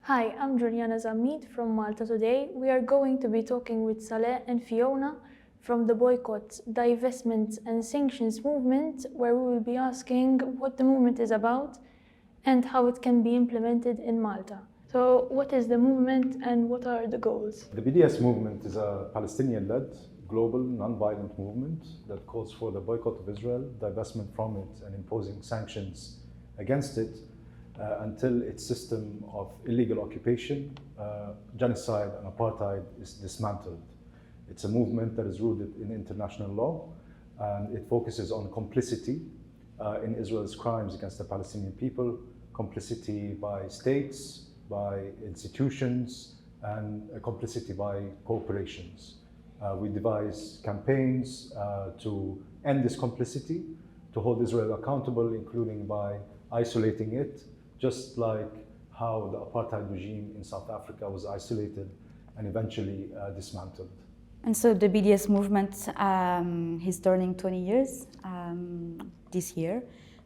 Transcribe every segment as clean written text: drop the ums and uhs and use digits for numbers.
Hi, I'm Juliana Zamid from Malta Today. We are going to be talking with Saleh and Fiona from the Boycott, Divestment and Sanctions movement, where we will be asking what the movement is about and how it can be implemented in Malta. So, what is the movement and what are the goals? The BDS movement is a Palestinian-led, global, non-violent movement that calls for the boycott of Israel, divestment from it, and imposing sanctions against it until its system of illegal occupation, genocide, and apartheid is dismantled. It's a movement that is rooted in international law, and it focuses on complicity in Israel's crimes against the Palestinian people, complicity by states, by institutions, and complicity by corporations. We devise campaigns to end this complicity, to hold Israel accountable, including by isolating it, just like how the apartheid regime in South Africa was isolated and eventually dismantled. And so the BDS movement is turning 20 years this year.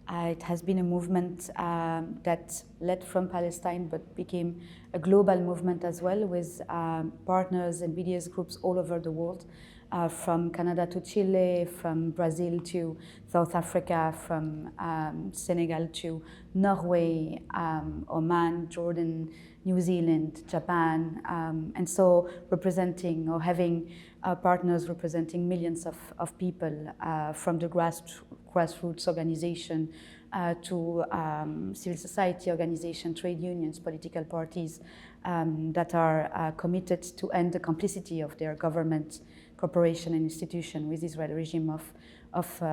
It has been a movement that led from Palestine but became a global movement as well, with partners and BDS groups all over the world, from Canada to Chile, from Brazil to South Africa, from Senegal to Norway, Oman, Jordan, New Zealand, Japan, and so representing or having partners representing millions of people, from the grassroots organization to civil society organization, trade unions, political parties that are committed to end the complicity of their government, corporation and institution with Israeli regime of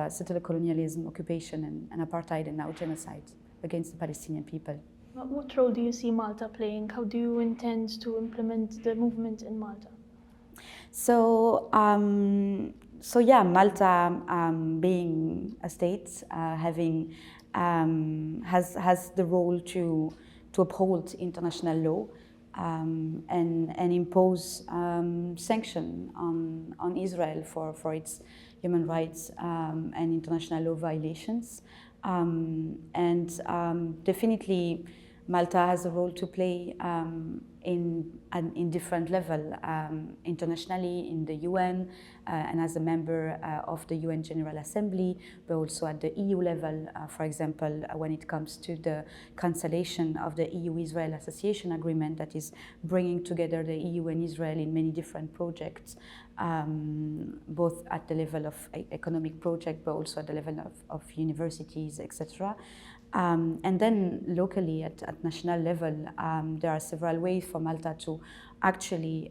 settler colonialism, occupation and apartheid, and now genocide against the Palestinian people. What role do you see Malta playing? How do you intend to implement the movement in Malta? So Malta, being a state, having has the role to uphold international law and impose sanction on Israel for its human rights and international law violations. Definitely Malta has a role to play in different level, internationally in the UN and as a member of the UN General Assembly, but also at the EU level, for example, when it comes to the cancellation of the EU-Israel Association Agreement that is bringing together the EU and Israel in many different projects, both at the level of economic project, but also at the level of universities, etc. And then locally at national level, there are several ways for Malta to actually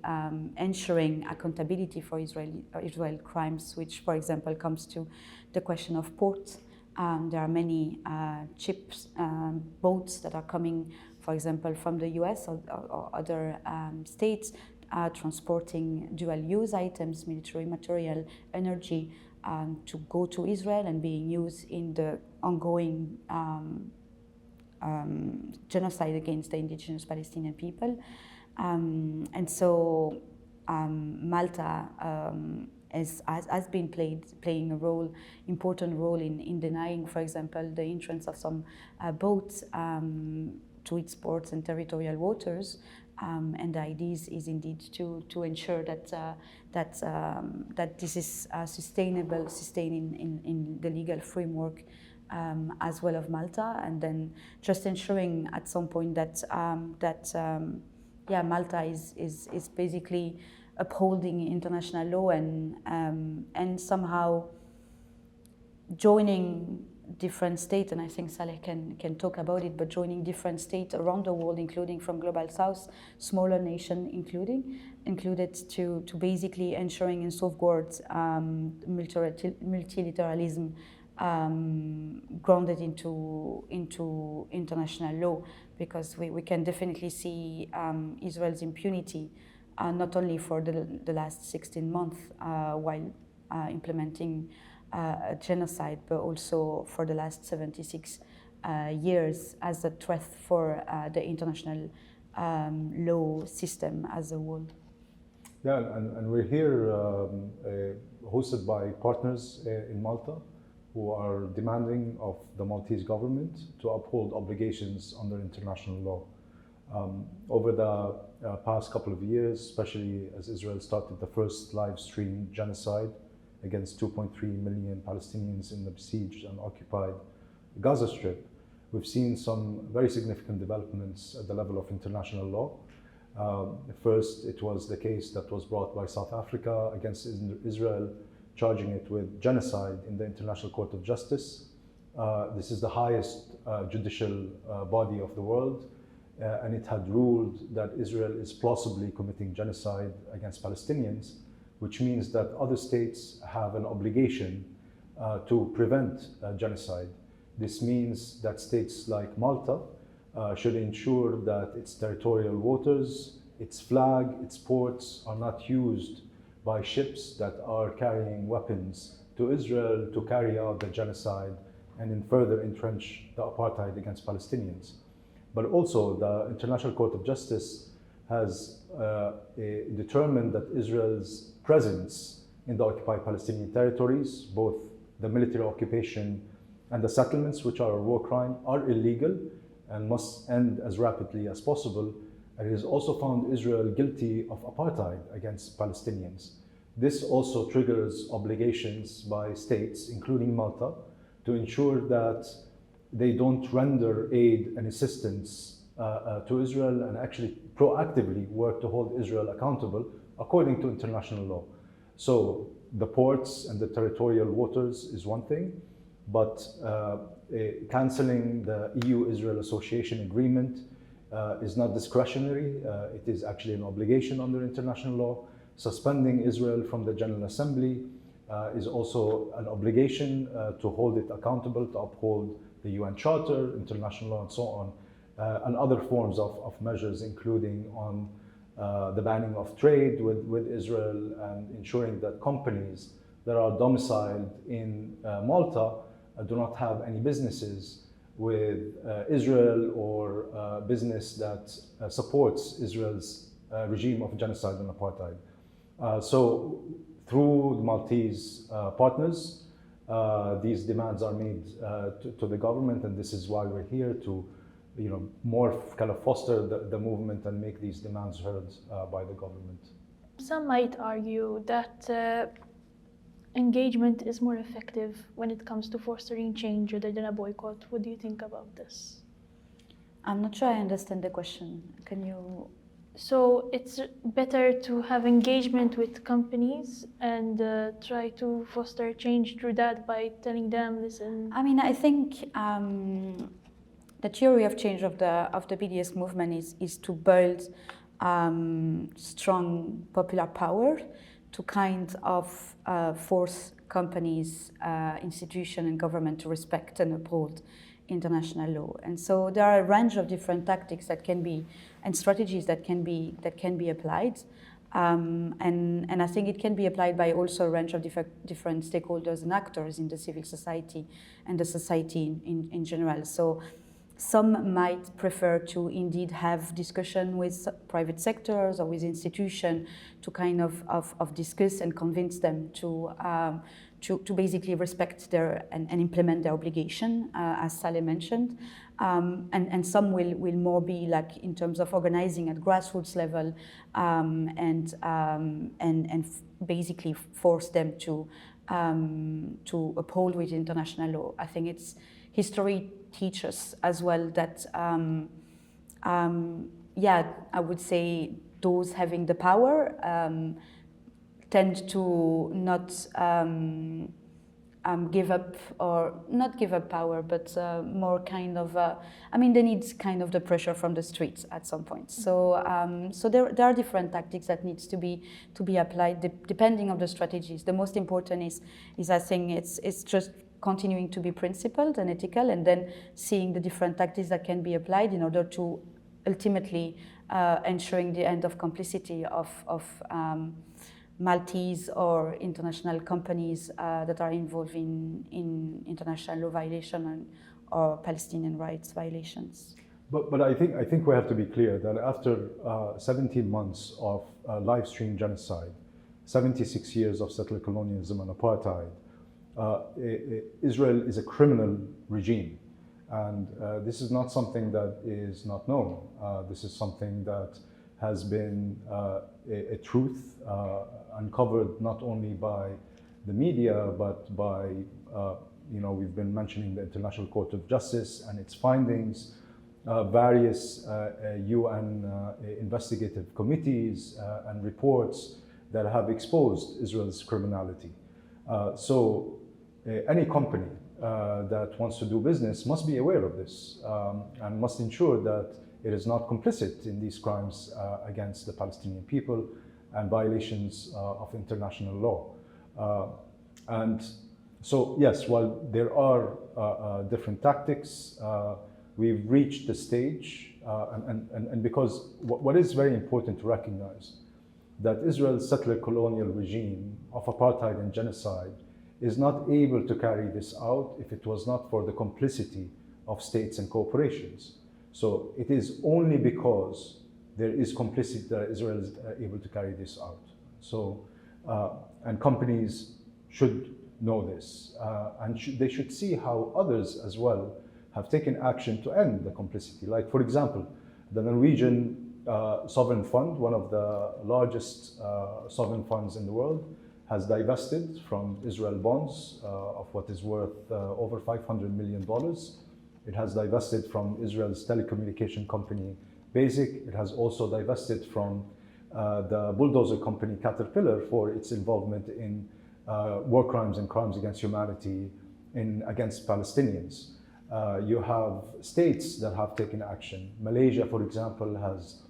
ensuring accountability for Israel crimes, which, for example, comes to the question of ports. There are many boats that are coming, for example, from the US or other states, transporting dual-use items, military material, energy, to go to Israel and being used in the ongoing genocide against the indigenous Palestinian people. And so Malta has been playing important role in denying, for example, the entrance of some boats to its ports and territorial waters. And the idea is indeed to ensure that this is sustainable, sustaining in the legal framework as well of Malta, and then just ensuring at some point that Malta is basically upholding international law and somehow joining different states, and I think Saleh can talk about it, but joining different states around the world, including from Global South, smaller nation included to basically ensuring and safeguards multilateralism grounded into international law, because we can definitely see Israel's impunity not only for the last 16 months while implementing a genocide, but also for the last 76 years as a threat for the international law system as a whole. Yeah, and we're here hosted by partners in Malta who are demanding of the Maltese government to uphold obligations under international law. Over the past couple of years, especially as Israel started the first live stream genocide against 2.3 million Palestinians in the besieged and occupied Gaza Strip, we've seen some very significant developments at the level of international law. First, it was the case that was brought by South Africa against Israel, charging it with genocide in the International Court of Justice. This is the highest judicial body of the world, and it had ruled that Israel is plausibly committing genocide against Palestinians, which means that other states have an obligation to prevent genocide. This means that states like Malta should ensure that its territorial waters, its flag, its ports are not used by ships that are carrying weapons to Israel to carry out the genocide and in further entrench the apartheid against Palestinians. But also the International Court of Justice has determined that Israel's presence in the occupied Palestinian territories, both the military occupation and the settlements, which are a war crime, are illegal and must end as rapidly as possible. And it has also found Israel guilty of apartheid against Palestinians. This also triggers obligations by states, including Malta, to ensure that they don't render aid and assistance to Israel and actually proactively work to hold Israel accountable according to international law. So the ports and the territorial waters is one thing, but cancelling the EU-Israel Association Agreement is not discretionary. It is actually an obligation under international law. Suspending Israel from the General Assembly is also an obligation to hold it accountable, to uphold the UN Charter, international law, and so on, and other forms of measures, including on the banning of trade with Israel and ensuring that companies that are domiciled in Malta do not have any businesses with Israel or business that supports Israel's regime of genocide and apartheid. So through the Maltese partners, these demands are made to the government, and this is why we're here to, more kind of foster the movement and make these demands heard by the government. Some might argue that engagement is more effective when it comes to fostering change rather than a boycott. What do you think about this? I'm not sure I understand the question. Can you? So it's better to have engagement with companies and try to foster change through that by telling them, listen. I mean, I think the theory of change of the BDS movement is to build strong popular power to kind of force companies, institutions, and government to respect and uphold international law. And so there are a range of different tactics that can be and strategies that can be applied. And I think it can be applied by also a range of different stakeholders and actors in the civil society and the society in general. So some might prefer to indeed have discussion with private sectors or with institutions to kind of discuss and convince them to basically respect their and implement their obligation, as Saleh mentioned. And some will more be like in terms of organizing at grassroots level and basically force them to uphold with international law. I think it's history teaches as well that I would say those having the power tend to not give up, or not give up power, but more kind of, they need kind of the pressure from the streets at some point. So there are different tactics that needs to be applied depending on the strategies. The most important is I think it's just continuing to be principled and ethical, and then seeing the different tactics that can be applied in order to ultimately ensuring the end of complicity of Maltese or international companies that are involved in international law violation or Palestinian rights violations. But I think we have to be clear that after 17 months of live stream genocide, 76 years of settler colonialism and apartheid, Israel is a criminal regime. And this is not something that is not known. This is something that has been a truth uncovered not only by the media, but by, we've been mentioning the International Court of Justice and its findings, various UN investigative committees and reports that have exposed Israel's criminality. So any company that wants to do business must be aware of this and must ensure that it is not complicit in these crimes against the Palestinian people and violations of international law. And so, yes, while there are different tactics, we've reached the stage, and because what is very important to recognize, that Israel's settler colonial regime of apartheid and genocide is not able to carry this out if it was not for the complicity of states and corporations. So it is only because there is complicity that Israel is able to carry this out. So, and companies should know this, and they should see how others as well have taken action to end the complicity. Like, for example, the Norwegian sovereign fund, one of the largest sovereign funds in the world, has divested from Israel bonds of what is worth over $500 million. It has divested from Israel's telecommunication company, Basic. It has also divested from the bulldozer company, Caterpillar, for its involvement in war crimes and crimes against humanity against Palestinians. You have states that have taken action. Malaysia, for example, has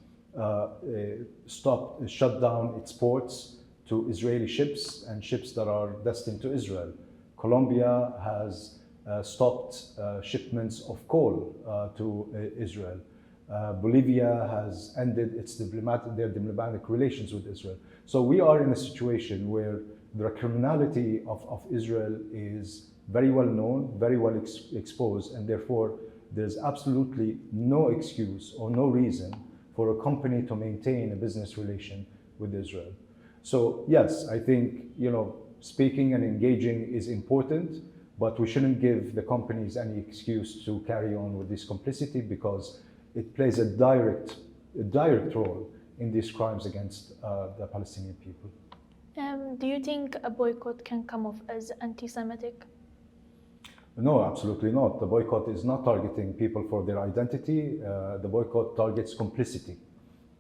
shut down its ports to Israeli ships and ships that are destined to Israel. Colombia has stopped shipments of coal to Israel. Bolivia has ended their diplomatic relations with Israel. So we are in a situation where the criminality of Israel is very well known, very well exposed, and therefore there's absolutely no excuse or no reason for a company to maintain a business relation with Israel. So yes, I think, speaking and engaging is important, but we shouldn't give the companies any excuse to carry on with this complicity, because it plays a direct role in these crimes against the Palestinian people. Do you think a boycott can come off as anti-Semitic? No, absolutely not. The boycott is not targeting people for their identity. The boycott targets complicity,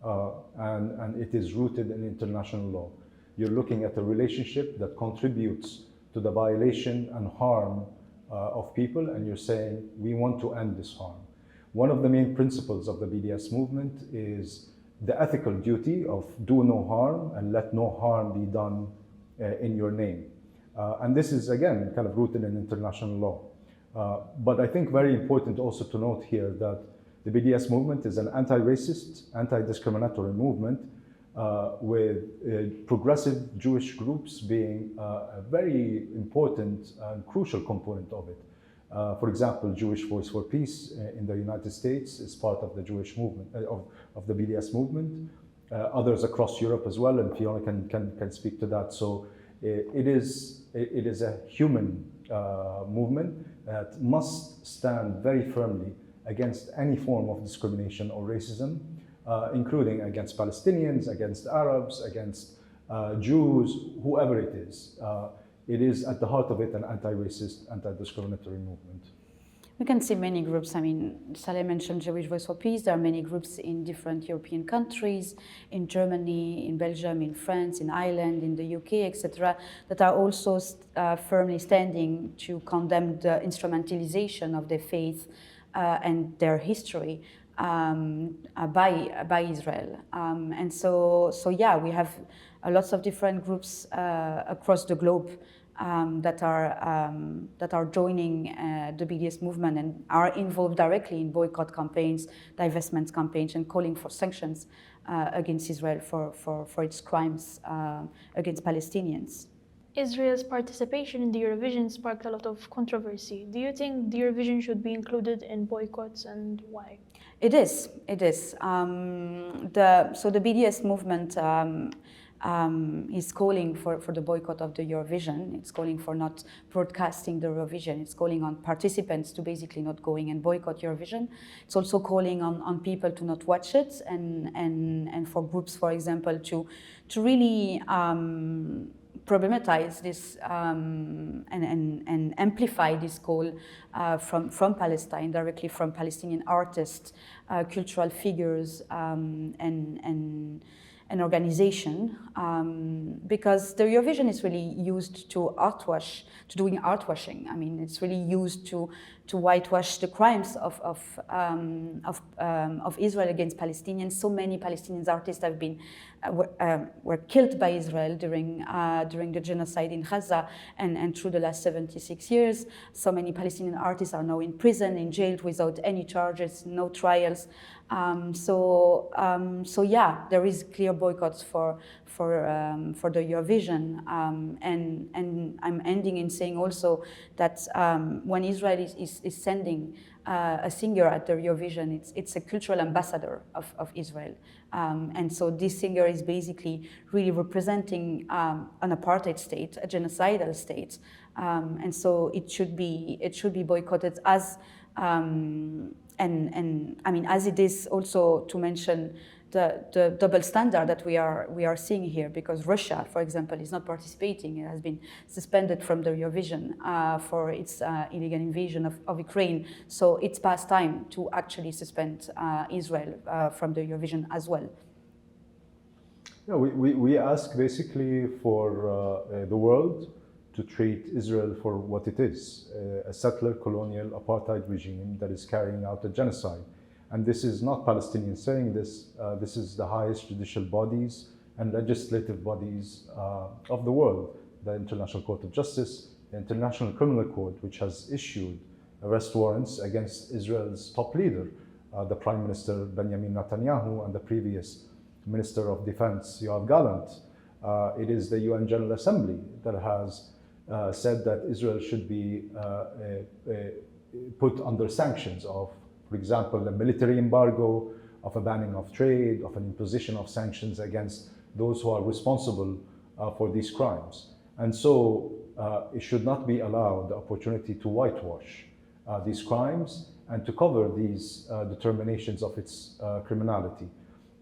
and it is rooted in international law. You're looking at a relationship that contributes to the violation and harm of people, and you're saying, we want to end this harm. One of the main principles of the BDS movement is the ethical duty of do no harm and let no harm be done in your name. And this is, again, kind of rooted in international law. But I think very important also to note here that the BDS movement is an anti-racist, anti-discriminatory movement with progressive Jewish groups being a very important and crucial component of it. For example, Jewish Voice for Peace in the United States is part of the Jewish movement, of the BDS movement. Others across Europe as well, and Fiona can speak to that. So it is a human movement that must stand very firmly against any form of discrimination or racism, including against Palestinians, against Arabs, against Jews, whoever it is. It is at the heart of it an anti-racist, anti-discriminatory movement. We can see many groups. I mean, Saleh mentioned Jewish Voice for Peace. There are many groups in different European countries, in Germany, in Belgium, in France, in Ireland, in the UK, etc., that are also firmly standing to condemn the instrumentalization of their faith and their history by Israel. And so yeah, we have lots of different groups across the globe that are joining the BDS movement and are involved directly in boycott campaigns, divestment campaigns, and calling for sanctions against Israel for its crimes against Palestinians. Israel's participation in the Eurovision sparked a lot of controversy. Do you think the Eurovision should be included in boycotts, and why? It is. So the BDS movement is calling for the boycott of the Eurovision. It's calling for not broadcasting the Eurovision. It's calling on participants to basically not going and boycott Eurovision. It's also calling on people to not watch it, and for groups, for example, to really problematize this and amplify this call from Palestine, directly from Palestinian artists, cultural figures, and organization, because the Eurovision is really used to doing art washing. I mean, it's really used to whitewash the crimes of Israel against Palestinians. So many Palestinian artists have been were killed by Israel during the genocide in Gaza and through the last 76 years. So many Palestinian artists are now in prison, in jail, without any charges, no trials. So yeah, there is clear boycotts for the Eurovision, and I'm ending in saying also that when Israel is sending a singer at the Eurovision, it's a cultural ambassador of Israel, and so this singer is basically really representing an apartheid state, a genocidal state, and so it should be boycotted as. And I mean, as it is also to mention the double standard that we are seeing here, because Russia, for example, is not participating. It has been suspended from the Eurovision for its illegal invasion of Ukraine. So it's past time to actually suspend Israel from the Eurovision as well. Yeah, we ask basically for the world to treat Israel for what it is, a settler colonial apartheid regime that is carrying out a genocide. And this is not Palestinians saying this, this is the highest judicial bodies and legislative bodies of the world, the International Court of Justice, the International Criminal Court, which has issued arrest warrants against Israel's top leader, the Prime Minister Benjamin Netanyahu, and the previous Minister of Defense, Yoav Gallant. It is the UN General Assembly that has said that Israel should be put under sanctions of, for example, a military embargo, of a banning of trade, of an imposition of sanctions against those who are responsible for these crimes. And so it should not be allowed the opportunity to whitewash these crimes and to cover these determinations of its criminality.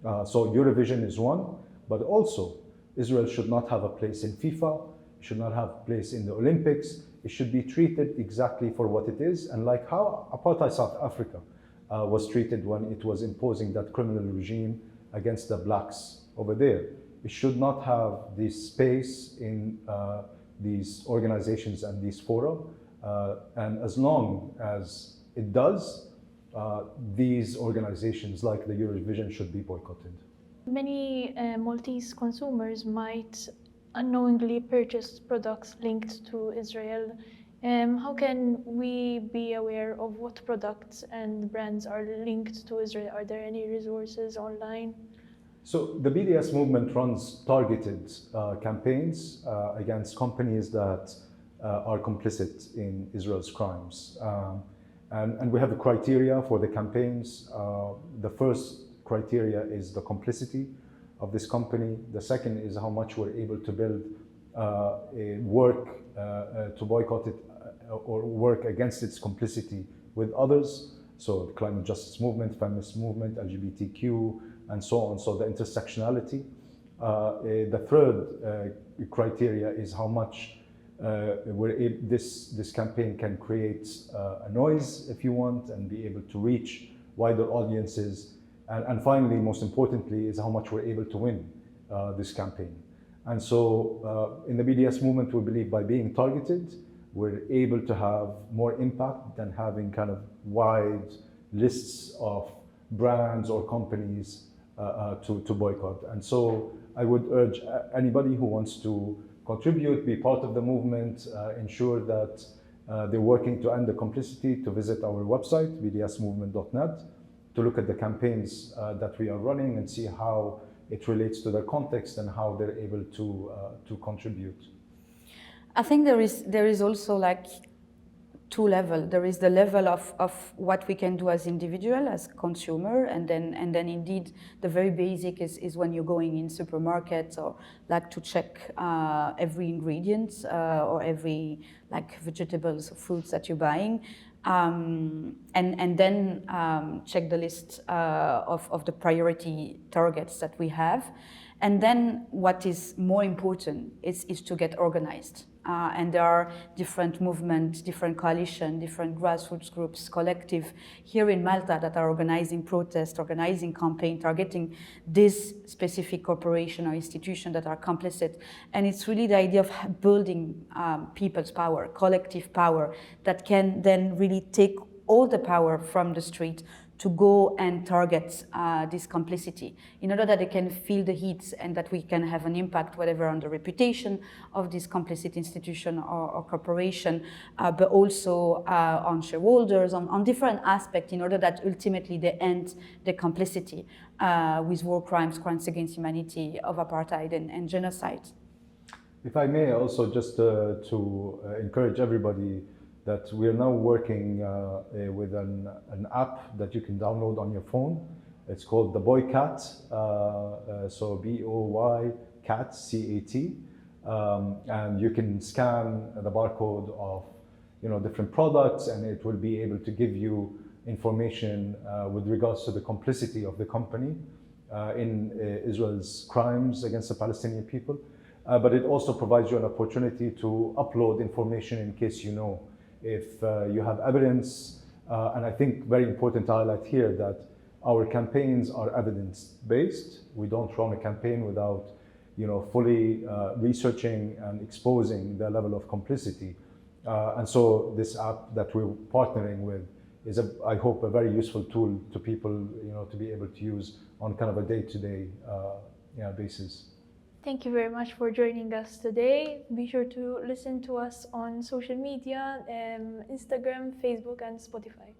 So Eurovision is one, but also Israel should not have a place in FIFA. It should not have a place in the Olympics. It should be treated exactly for what it is, and like how apartheid South Africa was treated when it was imposing that criminal regime against the blacks over there. It should not have this space in these organizations and these fora, and as long as it does, these organizations like the Eurovision should be boycotted. Many Maltese consumers might unknowingly purchase products linked to Israel. How can we be aware of what products and brands are linked to Israel? Are there any resources online? So the BDS movement runs targeted campaigns against companies that are complicit in Israel's crimes. And we have a criteria for the campaigns. The first criteria is the complicity of this company. The second is how much we're able to build work to boycott it or work against its complicity with others. So the climate justice movement, feminist movement, LGBTQ, and so on. So the intersectionality. The third criteria is how much this campaign can create a noise, if you want, and be able to reach wider audiences. And finally, most importantly, is how much we're able to win this campaign. And so in the BDS movement, we believe by being targeted, we're able to have more impact than having kind of wide lists of brands or companies to boycott. And so I would urge anybody who wants to contribute, be part of the movement, ensure that they're working to end the complicity, to visit our website, bdsmovement.net, to look at the campaigns that we are running and see how it relates to their context and how they're able to contribute. I think there is also like two levels. There is the level of what we can do as individual, as consumer, and then indeed the very basic is when you're going in supermarkets or like to check every ingredient or every like vegetables or fruits that you're buying. And then check the list of the priority targets that we have. And then what is more important is to get organized. And there are different movements, different coalitions, different grassroots groups, collective here in Malta that are organizing protests, organizing campaigns, targeting this specific corporation or institution that are complicit. And it's really the idea of building people's power, collective power, that can then really take all the power from the street to go and target this complicity in order that they can feel the heat and that we can have an impact, whatever on the reputation of this complicit institution or corporation, but also on shareholders, on different aspects in order that ultimately they end the complicity with war crimes, crimes against humanity, of apartheid and genocide. If I may also just to encourage everybody that we are now working with an app that you can download on your phone. It's called the boycott, so B-O-Y-CAT, C-A-T, and you can scan the barcode of different products, and it will be able to give you information with regards to the complicity of the company in Israel's crimes against the Palestinian people. But it also provides you an opportunity to upload information in case if you have evidence, and I think very important to highlight here that our campaigns are evidence-based. We don't run a campaign without, fully researching and exposing the level of complicity. And so this app that we're partnering with is, I hope, a very useful tool to people, to be able to use on kind of a day-to-day basis. Thank you very much for joining us today. Be sure to listen to us on social media, Instagram, Facebook, and Spotify.